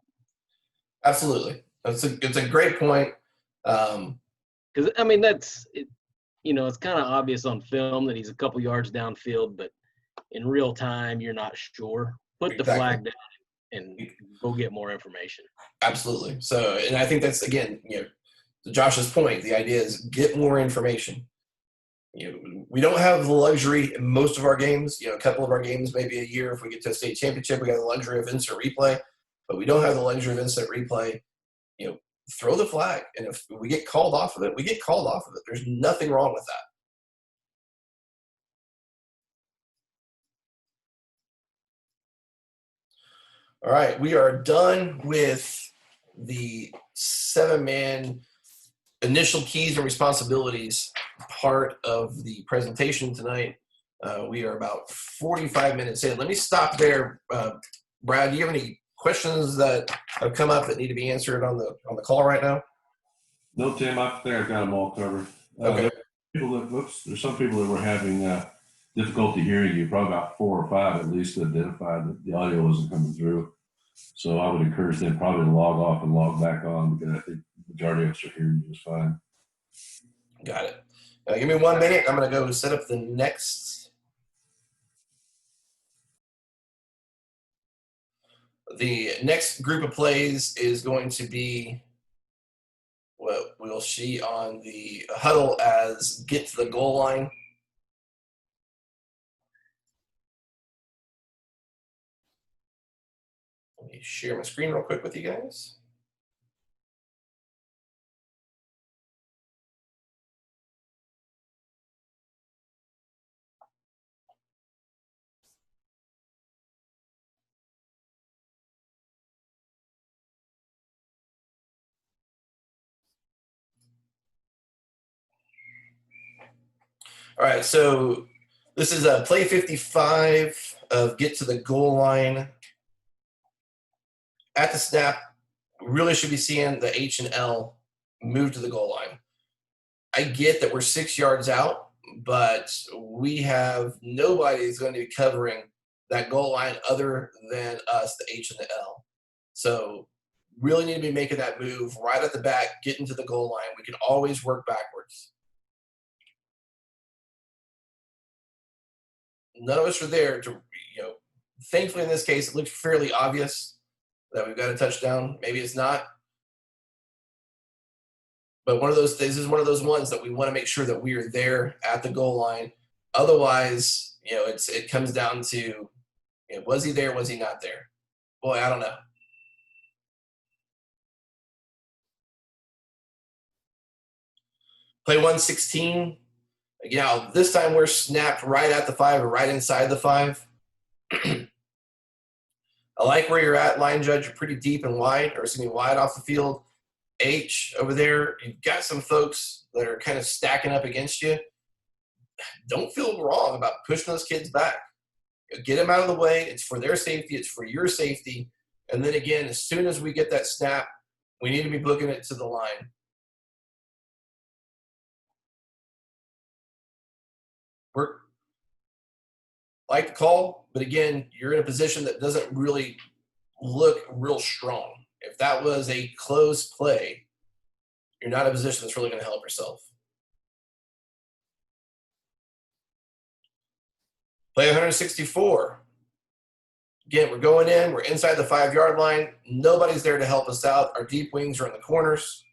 Absolutely. It's a great point. Because, I mean, it's kind of obvious on film that he's a couple yards downfield, but in real time, you're not sure. Put the flag down and go get more information. Absolutely. So, and I think that's, again, to Josh's point, the idea is get more information. We don't have the luxury in most of our games. A couple of our games, maybe a year, if we get to a state championship, we got the luxury of instant replay, but we don't have the luxury of instant replay. Throw the flag, and if we get called off of it, we get called off of it. There's nothing wrong with that. All right, we are done with the 7-man initial keys and responsibilities part of the presentation tonight. We are about 45 minutes in. Let me stop there. Brad, do you have any questions that have come up that need to be answered on the call right now? No, Tim, I think I've got them all covered. Okay. There's some people that were having difficulty hearing you, probably about 4 or 5 at least, that identified that the audio wasn't coming through. So I would encourage them probably to log off and log back on, because I think the majority of us are hearing you just fine. Got it. Give me 1 minute. I'm going to go set up the next. The next group of plays is going to be what we'll see on the Hudl as get to the goal line. Let me share my screen real quick with you guys. All right, so this is play 55 of get to the goal line. At the snap, we really should be seeing the H and L move to the goal line. I get that we're 6 yards out, but we have nobody who's going to be covering that goal line other than us, the H and the L. So really need to be making that move right at the back, getting to the goal line. We can always work backwards. None of us are there to, thankfully in this case, it looks fairly obvious that we've got a touchdown. Maybe it's not. But this is one of those ones that we want to make sure that we are there at the goal line. Otherwise, it comes down to, was he there? Was he not there? Boy, I don't know. Play 116. Again, this time we're snapped right at the 5 or right inside the 5. I like where you're at, line judge. You're pretty deep and wide, or excuse me, wide off the field. H over there, you've got some folks that are kind of stacking up against you. Don't feel wrong about pushing those kids back. Get them out of the way. It's for their safety. It's for your safety. And then again, as soon as we get that snap, we need to be booking it to the line. We're like the call, but again, you're in a position that doesn't really look real strong. If that was a close play, you're not in a position that's really going to help yourself. Play 164. Again, we're going in. We're inside the 5-yard line. Nobody's there to help us out. Our deep wings are in the corners.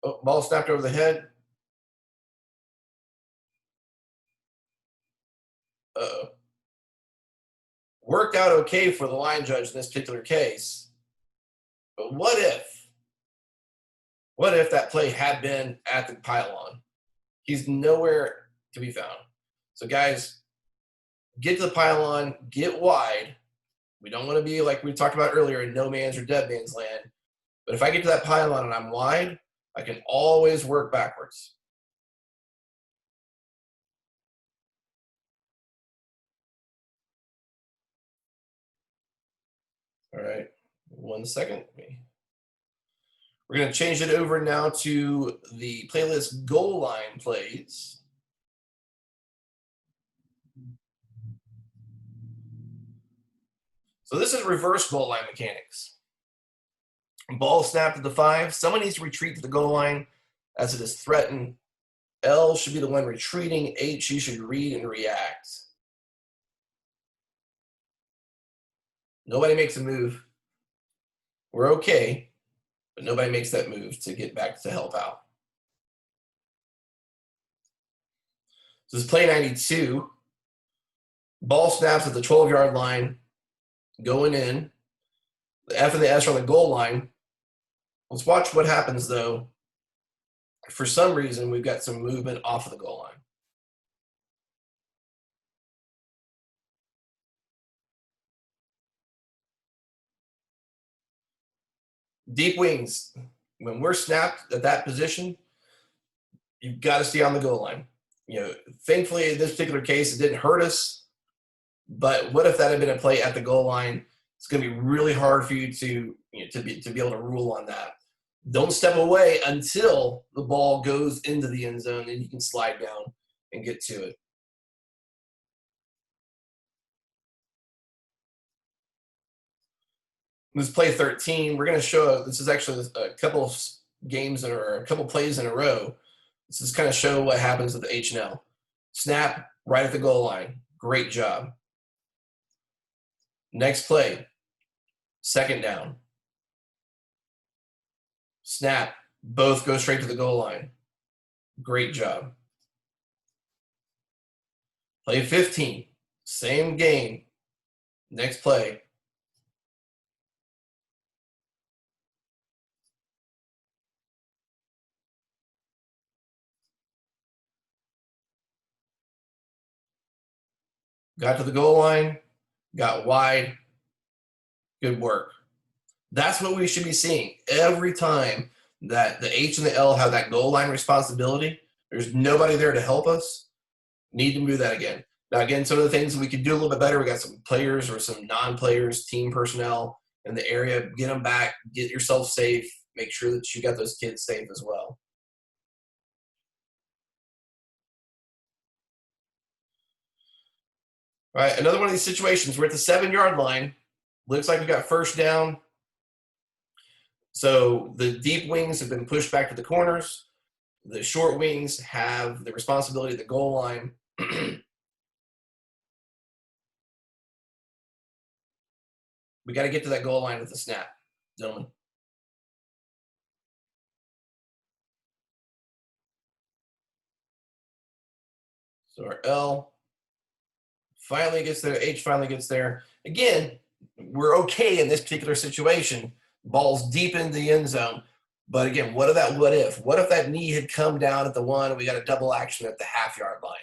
Oh, ball snapped over the head. Uh-oh. Worked out okay for the line judge in this particular case. But what if that play had been at the pylon? He's nowhere to be found. So guys, get to the pylon, get wide. We don't want to be like we talked about earlier in no man's or dead man's land. But if I get to that pylon and I'm wide, I can always work backwards. All right, 1 second. We're going to change it over now to the playlist goal line plays. So this is reverse goal line mechanics. Ball snapped at the 5. Someone needs to retreat to the goal line as it is threatened. L should be the one retreating. H, you should read and react. Nobody makes a move. We're okay, but nobody makes that move to get back to help out. So this is play 92. Ball snaps at the 12-yard line, going in. The F and the S are on the goal line. Let's watch what happens, though. For some reason, we've got some movement off of the goal line. Deep wings. When we're snapped at that position, you've got to stay on the goal line. Thankfully, in this particular case, it didn't hurt us. But what if that had been a play at the goal line? It's going to be really hard for you to be able to rule on that. Don't step away until the ball goes into the end zone, and you can slide down and get to it. This is play 13. We're going to show, this is actually a couple of games or a couple plays in a row. This is kind of show what happens with the H&L. Snap right at the goal line. Great job. Next play, second down. Snap, both go straight to the goal line. Great job. Play 15, same game. Next play. Got to the goal line, got wide. Good work. That's what we should be seeing every time that the H and the L have that goal line responsibility. There's nobody there to help us. Need to move that again. Now, again, some of the things we could do a little bit better, we got some players or some non-players, team personnel in the area. Get them back. Get yourself safe. Make sure that you got those kids safe as well. All right, another one of these situations. We're at the 7-yard line. Looks like we got first down. So the deep wings have been pushed back to the corners. The short wings have the responsibility of the goal line. We got to get to that goal line with the snap, gentlemen. So our L finally gets there. H finally gets there. Again, we're okay in this particular situation. Ball's deep in the end zone. But again, what if? What if that knee had come down at the 1 and we got a double action at the half-yard line?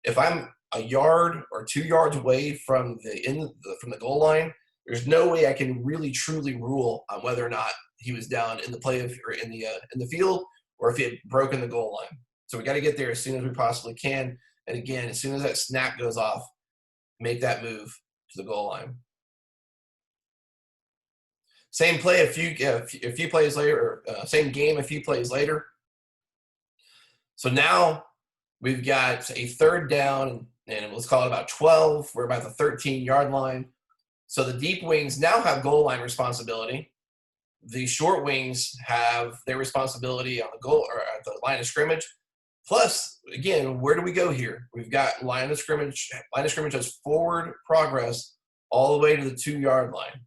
If I'm a yard or 2 yards away from the goal line, there's no way I can really truly rule on whether or not he was down in the play or in the field, or if he had broken the goal line. So we got to get there as soon as we possibly can. And again, as soon as that snap goes off, make that move to the goal line. Same play a few plays later, or same game a few plays later. So now we've got a third down, and let's call it about 12. We're about the 13-yard line. So the deep wings now have goal line responsibility. The short wings have their responsibility on the goal or at the line of scrimmage. Plus, again, where do we go here? We've got line of scrimmage. Line of scrimmage has forward progress all the way to the 2-yard line.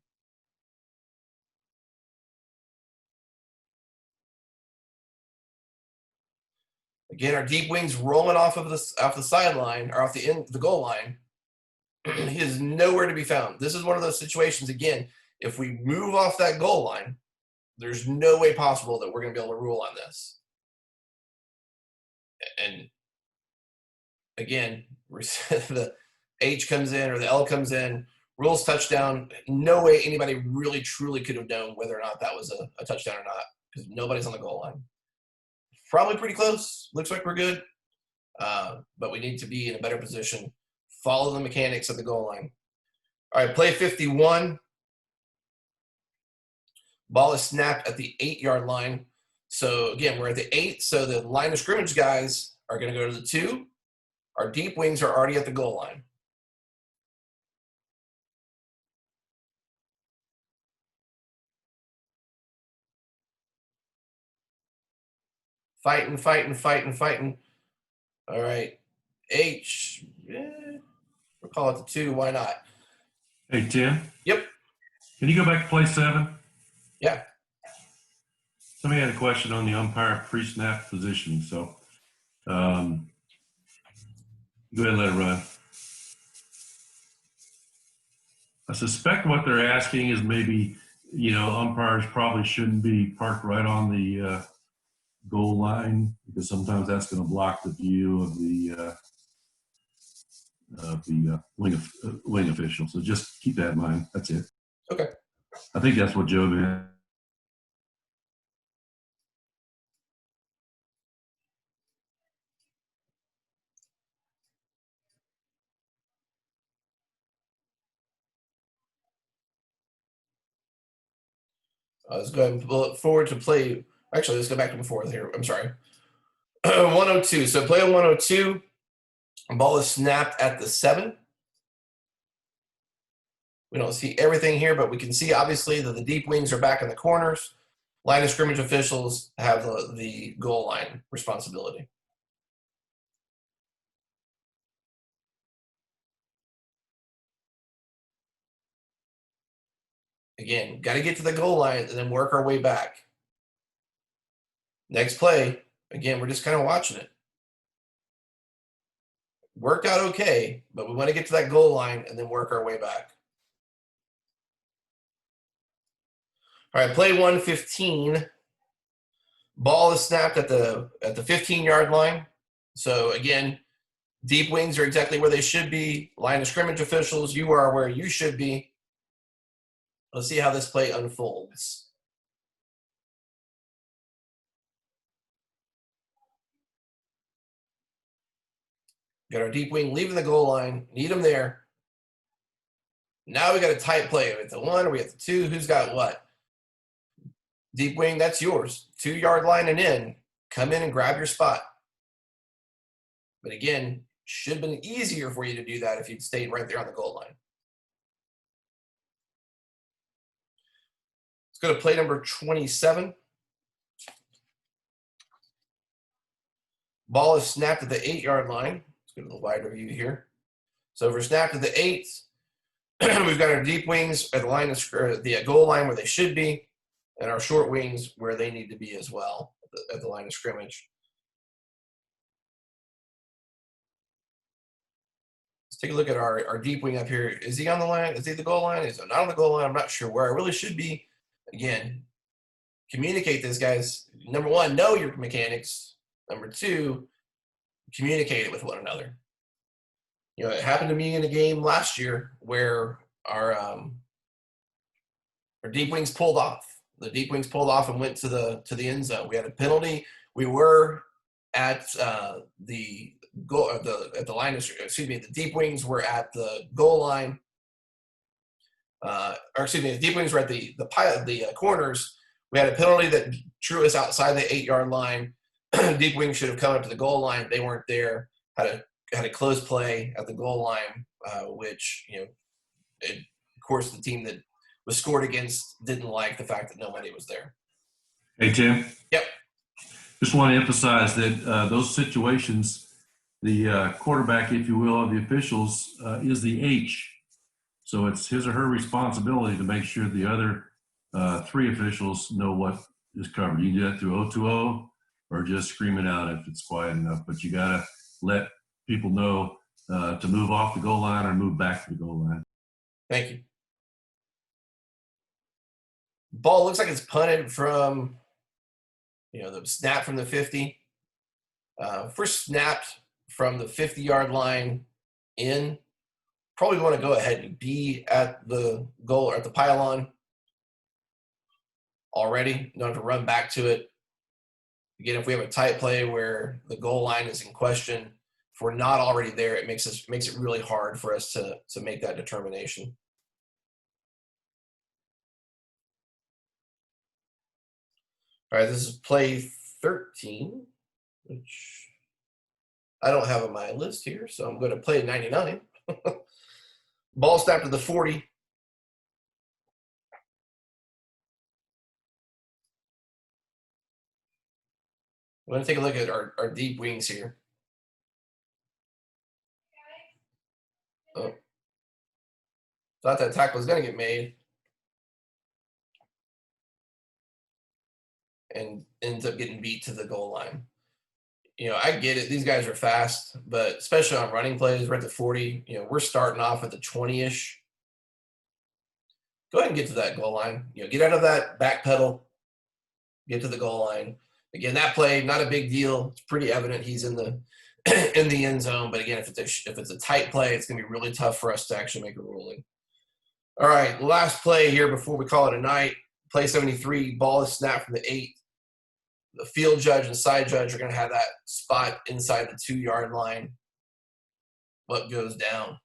Again, our deep wings rolling off the sideline or off the goal line. He is nowhere to be found. This is one of those situations, again, if we move off that goal line, there's no way possible that we're going to be able to rule on this. And again, the H comes in or the L comes in, rules touchdown. No way anybody really truly could have known whether or not that was a touchdown or not, because nobody's on the goal line. Probably pretty close. Looks like we're good. But we need to be in a better position. Follow the mechanics of the goal line. All right, play 51. Ball is snapped at the 8-yard line. So, again, we're at the 8. So the line of scrimmage guys are going to go to the 2. Our deep wings are already at the goal line. Fighting. All right. H, we'll call it the 2. Why not? Hey, Tim. Yep. Can you go back to play 7? Yeah. Somebody had a question on the umpire pre-snap positioning, so go ahead and let it run. I suspect what they're asking is maybe, umpires probably shouldn't be parked right on the goal line, because sometimes that's going to block the view of the wing official. So just keep that in mind. That's it. Okay. I think that's what Joe meant. Let's go ahead and pull it forward to play. Actually, let's go back to before here. I'm sorry. 102. So play on 102. Ball is snapped at the 7. We don't see everything here, but we can see obviously that the deep wings are back in the corners. Line of scrimmage officials have the goal line responsibility. Again, got to get to the goal line and then work our way back. Next play, again, we're just kind of watching it. Worked out okay, but we want to get to that goal line and then work our way back. All right, play 115. Ball is snapped at the 15-yard line. So again, deep wings are exactly where they should be. Line of scrimmage officials, you are where you should be. Let's see how this play unfolds. Got our deep wing leaving the goal line. Need them there. Now we got a tight play. We have the 1, we have the 2. Who's got what? Deep wing, that's yours. 2-yard line and in. Come in and grab your spot. But again, should have been easier for you to do that if you'd stayed right there on the goal line. Let's go to play number 27. Ball is snapped at the 8-yard line. Let's go to the wider view here. So if we're snapped at the 8, we've got our deep wings at the line of the goal line where they should be, and our short wings where they need to be as well at the line of scrimmage. Let's take a look at our deep wing up here. Is he on the line? Is he the goal line? Is he not on the goal line? I'm not sure where I really should be. Again, communicate this, guys. Number 1, know your mechanics. Number 2, communicate it with one another. It happened to me in a game last year where our deep wings pulled off. The deep wings pulled off and went to the end zone. We had a penalty. We were at the goal at the line of, the deep wings were at the goal line. The deep wings were at the corners. We had a penalty that drew us outside the 8-yard line. Deep wings should have come up to the goal line. They weren't there. Had a close play at the goal line, which of course the team that was scored against didn't like the fact that nobody was there. Hey, Tim. Yep. Just want to emphasize that those situations, the quarterback, if you will, of the officials is the H. So it's his or her responsibility to make sure the other 3 officials know what is covered. You can do that through 020 or just scream it out if it's quiet enough. But you got to let people know to move off the goal line or move back to the goal line. Thank you. Ball looks like it's punted from, the snap from the 50. First snapped from the 50-yard line in. Probably want to go ahead and be at the goal or at the pylon already. You don't have to run back to it. Again, if we have a tight play where the goal line is in question, if we're not already there, it makes it really hard for us to make that determination. All right, this is play 13, which I don't have on my list here, so I'm going to play 99. Ball snapped to the 40. I'm going to take a look at our deep wings here. Oh. Thought that tackle was going to get made. and ends up getting beat to the goal line. I get it. These guys are fast, but especially on running plays, we're at the 40. We're starting off at the 20-ish. Go ahead and get to that goal line. Get out of that back pedal, get to the goal line. Again, that play, not a big deal. It's pretty evident he's in the in the end zone. But again, if it's a tight play, it's going to be really tough for us to actually make a ruling. All right, last play here before we call it a night. Play 73, ball is snapped from the 8. The field judge and side judge are going to have that spot inside the 2-yard line. What goes down?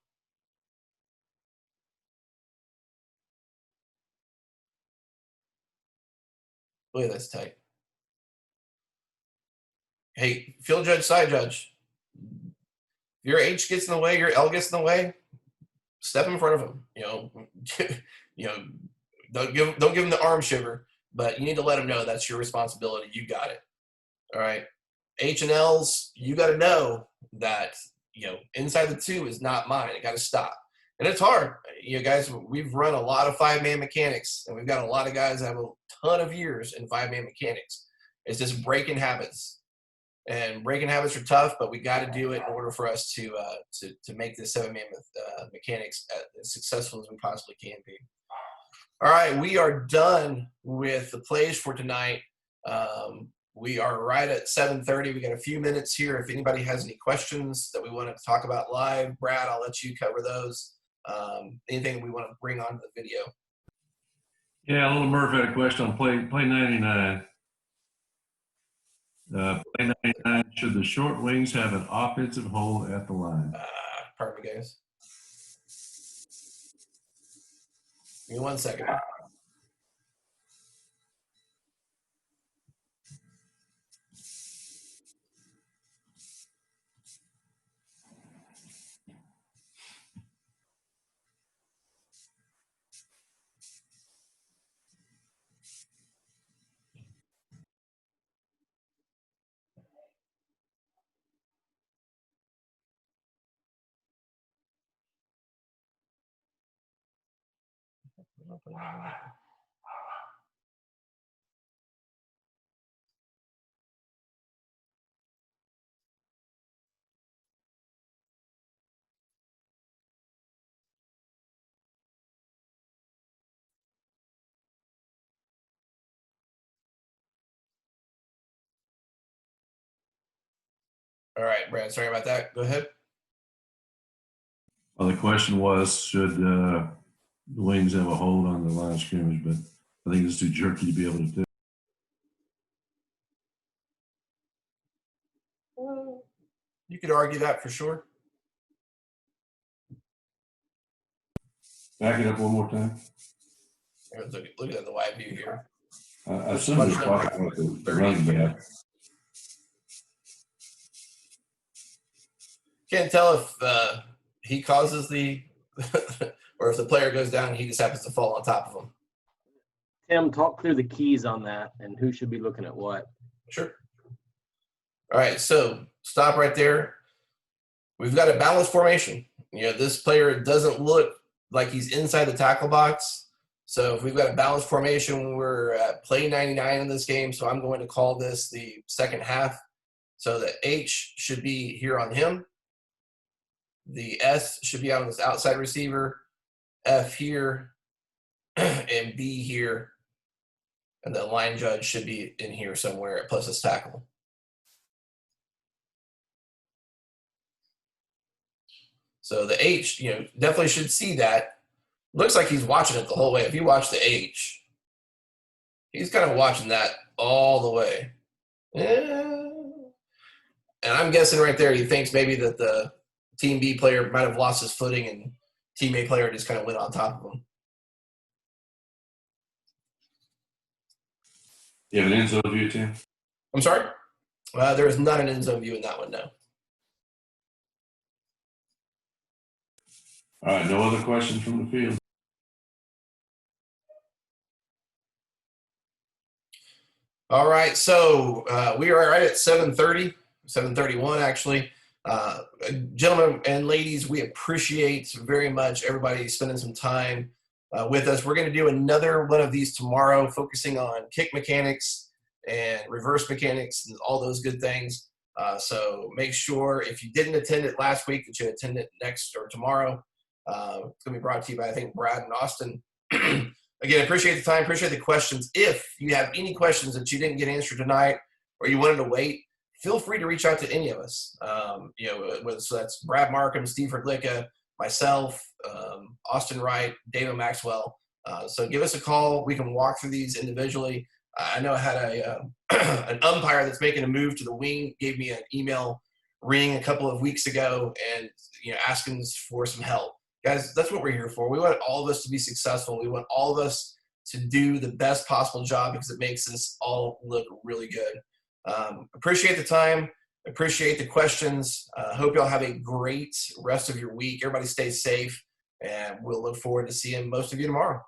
Look at this tight. Hey, field judge, side judge. If your H gets in the way, your L gets in the way, step in front of him. Don't give him the arm shiver, but you need to let him know that's your responsibility. You got it. All right. H and L's, you got to know that, inside the 2 is not mine. It got to stop. And it's hard. Guys, we've run a lot of 5-man mechanics, and we've got a lot of guys that have a ton of years in 5-man mechanics. It's just breaking habits. And breaking habits are tough, but we got to do it in order for us to make this 7-man mechanics as successful as we possibly can be. All right, we are done with the plays for tonight. We are right at 7:30. We got a few minutes here. If anybody has any questions that we want to talk about live, Brad, I'll let you cover those. Anything we want to bring onto the video. Yeah, little Murph had a question on play 99. Play 99, should the short wings have an offensive hold at the line? Pardon me, guys. Give me 1 second. All right, Brad, sorry about that. Go ahead. Well, the question was, should the wings have a hold on the line of scrimmage? But I think it's too jerky to be able to do. You could argue that for sure. Back it up one more time. Look at the wide view here. I assume they're talking about the running back. Can't tell if he causes the or if the player goes down and he just happens to fall on top of him. Tim, talk through the keys on that and who should be looking at what. Sure. All right, so stop right there. We've got a balanced formation. This player doesn't look like he's inside the tackle box. So if we've got a balanced formation, we're at play 99 in this game. So I'm going to call this the second half. So the H should be here on him. The S should be on this outside receiver, F here, and B here. And the line judge should be in here somewhere plus his tackle. So the H, definitely should see that. Looks like he's watching it the whole way. If you watch the H, he's kind of watching that all the way. Yeah. And I'm guessing right there he thinks maybe that the Team B player might have lost his footing and Team A player just kind of went on top of him. You have an end zone view, Tim? I'm sorry? There is not an end zone view in that one, no. All right, no other questions from the field? All right, so we are right at 7:30, 7:31 actually. Gentlemen and ladies, we appreciate very much everybody spending some time with us. We're going to do another one of these tomorrow, focusing on kick mechanics and reverse mechanics and all those good things. So make sure if you didn't attend it last week that you attend it next or tomorrow. It's going to be brought to you by, I think, Brad and Austin. Again, appreciate the time, appreciate the questions. If you have any questions that you didn't get answered tonight or you wanted to wait, feel free to reach out to any of us. So that's Brad Markham, Steve Hrdlicka, myself, Austin Wright, David Maxwell. So give us a call. We can walk through these individually. I know I had an umpire that's making a move to the wing, gave me an email ring a couple of weeks ago and asking for some help. Guys, that's what we're here for. We want all of us to be successful. We want all of us to do the best possible job because it makes us all look really good. Appreciate the time. Appreciate the questions. Hope y'all have a great rest of your week. Everybody stay safe, and we'll look forward to seeing most of you tomorrow.